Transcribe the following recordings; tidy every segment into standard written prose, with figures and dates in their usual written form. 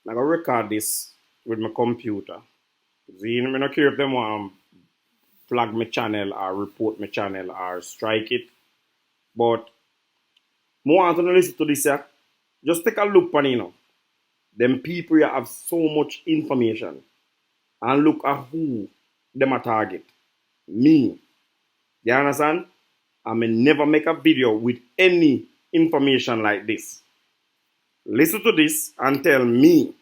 I'm going to record this with my computer. See, I'm not care if them want flag my channel or report my channel or strike it. But more want to listen to this, yeah. Just take a look on Them people here have so much information. And look at who them a target. Me. You understand? I may never make a video with any information like this. Listen to this and tell me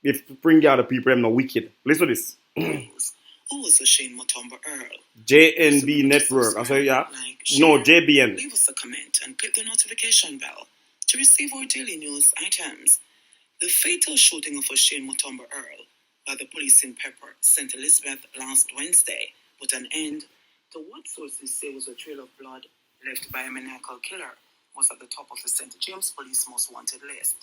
if bring out the people them not wicked. Listen to this. Who was Shane Mutombo Earl? JNB Network. I say yeah. No, JBN. Leave us a comment and click the notification bell to receive our daily news items. The fatal shooting of Shane Mutombo Earl by the police in Pepper, St. Elizabeth last Wednesday put an end to what sources say was a trail of blood left by a maniacal killer was at the top of the St. James Police Most Wanted list.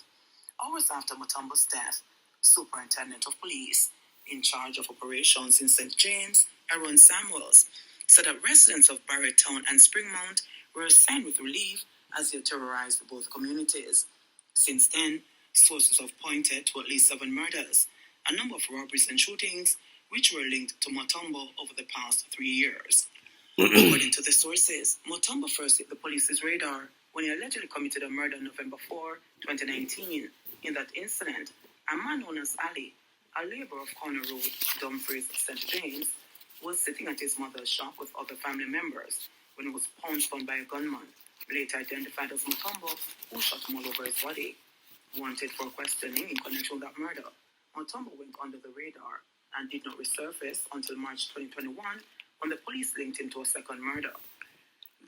Hours after Mutombo's death, Superintendent of Police in charge of operations in St. James, Aaron Samuels, said that residents of Barrett-Town and Springmount were assigned with relief as they terrorized both communities. Since then, sources have pointed to at least 7 murders, a number of robberies and shootings, which were linked to Mutombo over the past 3 years. According to the sources, Mutombo first hit the police's radar when he allegedly committed a murder on November 4, 2019. In that incident, a man known as Ali, a labourer of Corner Road, Dumfries, St. James, was sitting at his mother's shop with other family members when he was pounced on by a gunman, later identified as Mutombo, who shot him all over his body. Wanted for questioning in connection with that murder, Mutombo went under the radar and did not resurface until March 2021 when the police linked him to a second murder.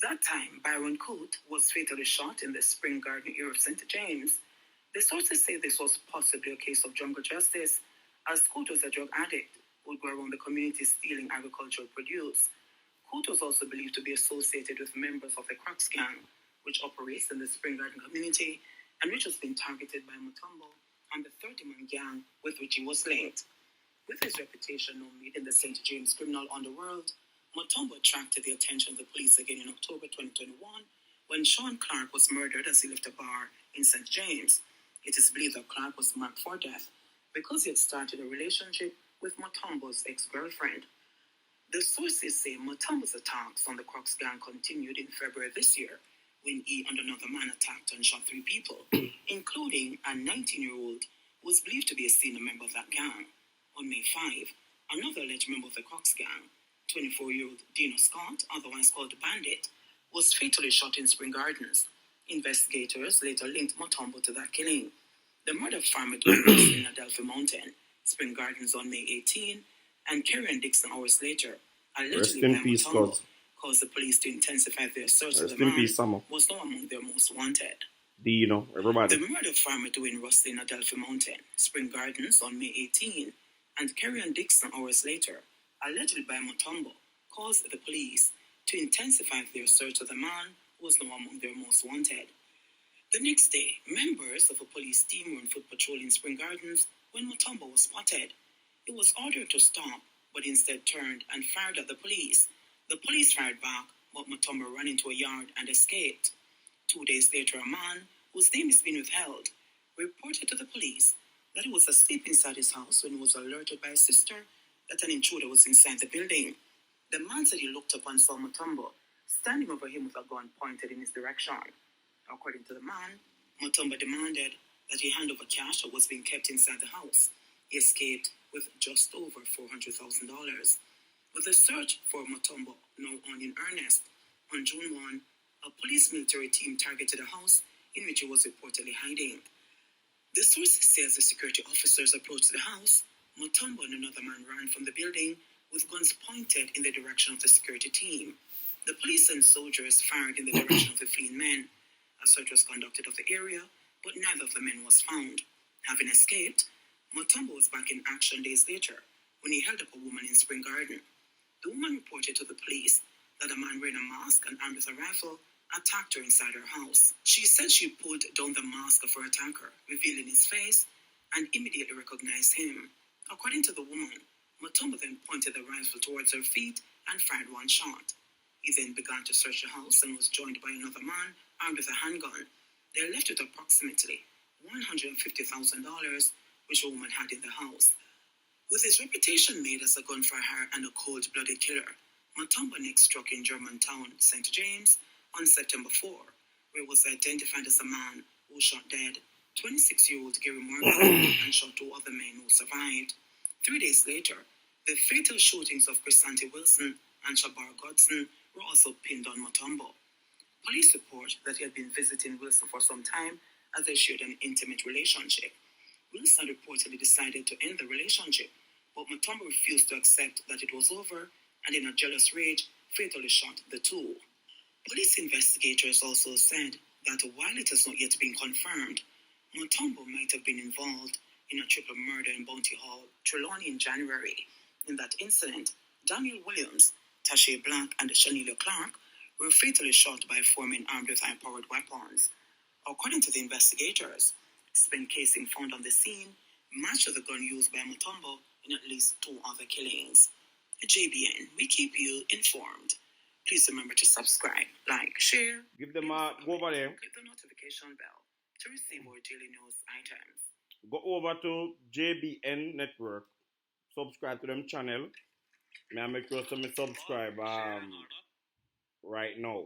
That time, Byron Coote was fatally shot in the Spring Garden area of St. James. The sources say this was possibly a case of jungle justice, as Coote was a drug addict who would go around the community stealing agricultural produce. Coote was also believed to be associated with members of the Crux gang, which operates in the Spring Garden community and which has been targeted by Mutombo and the 30-man gang with which he was linked. With his reputation known in the St. James criminal underworld, Mutombo attracted the attention of the police again in October 2021 when Sean Clark was murdered as he left a bar in St. James. It is believed that Clark was marked for death because he had started a relationship with Mutombo's ex-girlfriend. The sources say Mutombo's attacks on the Crux gang continued in February this year when he and another man attacked and shot 3 people, including a 19-year-old who was believed to be a senior member of that gang. On May 5, another alleged member of the Crux gang, 24-year-old Dino Scott, otherwise called Bandit, was fatally shot in Spring Gardens. Investigators later linked Mutombo to that killing. The murder of farmer in Adelphi Mountain, Spring Gardens on May 18, and Kerry and Dixon hours later, allegedly by Mutombo, caused the police to intensify their search of the man was now among their most wanted. Everybody. The murder of farmer Dwayne Rusty in Adelphi Mountain, Spring Gardens on May 18, and Kerry and Dixon hours later, allegedly by Mutombo, caused the police to intensify their search of the man who was now among their most wanted. The next day, members of a police team were on foot patrol in Spring Gardens when Mutombo was spotted. He was ordered to stop, but instead turned and fired at the police. The police fired back, but Mutombo ran into a yard and escaped. 2 days later, a man, whose name is being withheld, reported to the police that he was asleep inside his house when he was alerted by his sister that an intruder was inside the building. The man said he looked up and saw Mutombo standing over him with a gun pointed in his direction. According to the man, Mutombo demanded that he hand over cash that was being kept inside the house. He escaped with just over $400,000. With the search for Mutombo now on in earnest, on June 1, a police military team targeted a house in which he was reportedly hiding. The sources say as the security officers approached the house, Mutombo and another man ran from the building with guns pointed in the direction of the security team. The police and soldiers fired in the direction of the fleeing men. A search was conducted of the area, but neither of the men was found. Having escaped, Mutombo was back in action days later when he held up a woman in Spring Garden. The woman reported to the police that a man wearing a mask and armed with a rifle attacked her inside her house. She said she pulled down the mask of her attacker, revealing his face, and immediately recognized him. According to the woman, Mutombo then pointed the rifle towards her feet and fired 1 shot. He then began to search the house and was joined by another man armed with a handgun. They left with approximately $150,000, which a woman had in the house. With his reputation made as a gun for hire and a cold-blooded killer, Mutombo next struck in Germantown, St. James, on September 4, where he was identified as a man who shot dead 26-year-old Gary Morgan and shot 2 other men who survived. 3 days later, the fatal shootings of Chrisanti Wilson and Shabar Godson were also pinned on Mutombo. Police report that he had been visiting Wilson for some time as they shared an intimate relationship. Wilson reportedly decided to end the relationship, but Mutombo refused to accept that it was over and in a jealous rage, fatally shot the two. Police investigators also said that while it has not yet been confirmed, Mutombo might have been involved in a triple murder in Bounty Hall, Trelawney in January. In that incident, Daniel Williams, Tasha Black, and Shanelia Clark were fatally shot by 4 men armed with high-powered weapons. According to the investigators, spent casing found on the scene matched the gun used by Mutombo in at least 2 other killings. At JBN, we keep you informed. Please remember to subscribe, like, share. Give them a go over there. Click the notification bell to receive our daily news items. Go over to JBN Network. Subscribe to them channel. May I make sure to me subscribe right now.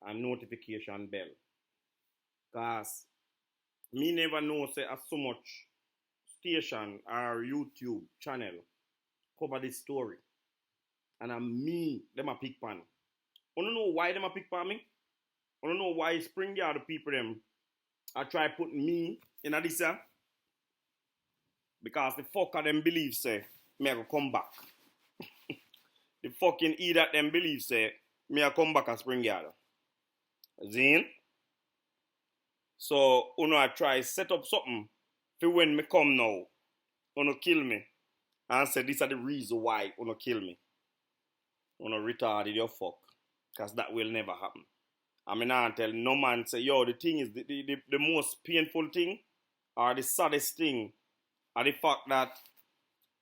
And notification bell. Cause me never know say as so much station or YouTube channel cover this story. And I'm me, them a pick pan. I don't know why them a pick pan me. I don't know why Spring Yard people them I try put me in a this because the fucker them believe say me I go come back. The fucking idiot them believe say me I come back at Spring Yard. Zin? So I try set up something for when me come now. Kill me. And say this are the reason why kill me. Retarded your fuck. Because that will never happen. I mean, I tell no man say, yo, the thing is, the most painful thing, or the saddest thing, are the fact that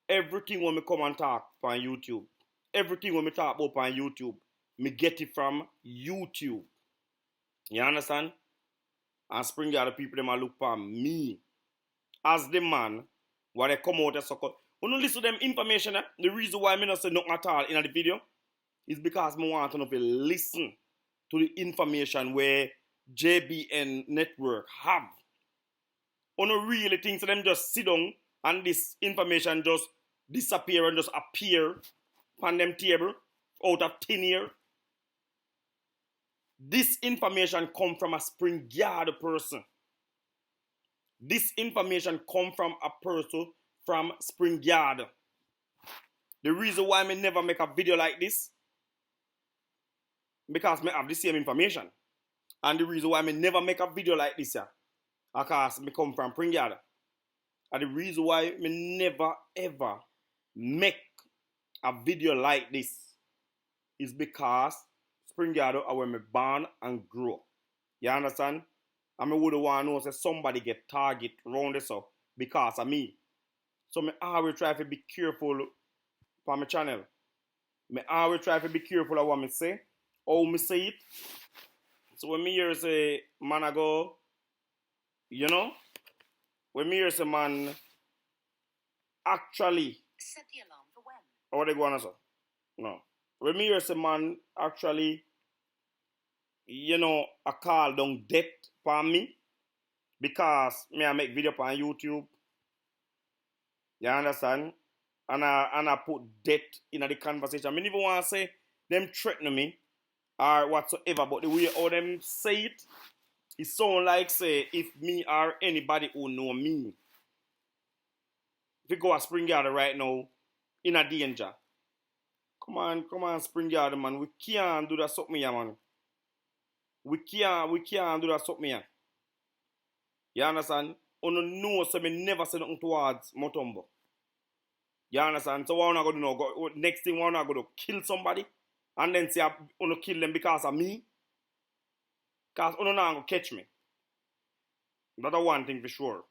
everything when me come and talk on YouTube, everything when me talk about on YouTube, me get it from YouTube. You understand? And Spring Yard people, them a look for me as the man, what they come out and suck up. When you listen to them information, the reason why me not say nothing at all in the video is because me want to listen to the information where JBN Network have. You really think so them just sit down and this information just disappear and just appear on them table out of thin air? This information come from a Spring Yard person. This information come from a person from Spring Yard. The reason why I never make a video like this, because I have the same information. And the reason why I never make a video like this, because I come from Spring Yard. And the reason why I never ever make a video like this is because Spring Yard are where I born and grow. You understand? I would want to know say somebody get target around this up because of me. So I always try to be careful for my channel. I always try to be careful of what I say, how I say it. So when me hear say man I go, when me hear say man actually set the alarm for when? Or they go on so? No. When me hear say man actually a call down death for me because me I make video on YouTube. You understand? And I put death in the conversation. I mean, even want to say them threaten me or whatsoever, but the way how them say it sound like say if me or anybody who know me, if you go to Spring Yard right now, in a danger. Come on, Spring Yard, man. We can't do that something here, man. We can't do that something here. You understand? You know, so me never say nothing towards Mutombo. You understand? So what I'm going to do now? Next thing, I'm going to kill somebody and then say I'm going to kill them because of me. Because you're not going to catch me. That's one thing for sure.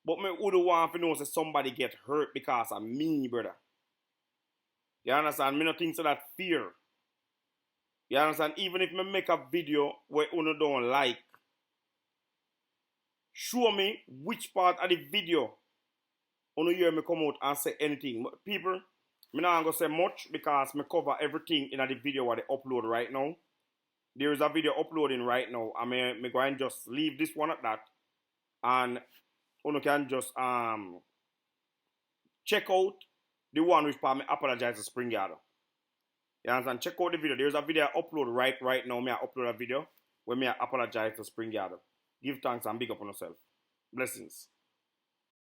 But me would want to know say somebody get hurt because of me, brother. You understand? Me not think so that fear. You understand? Even if me make a video where you don't like, show me which part of the video Only hear me come out and say anything. But people, me not gonna say much because me cover everything in the video what they upload right now. There is a video uploading right now. I mean, me go and just leave this one at that, and you can just check out the one which part me apologize to Spring Yard. You understand? Check out the video. There's a video I upload right now. Me I upload a video where me I apologize to Spring Yard. Give thanks and big up on yourself. Blessings.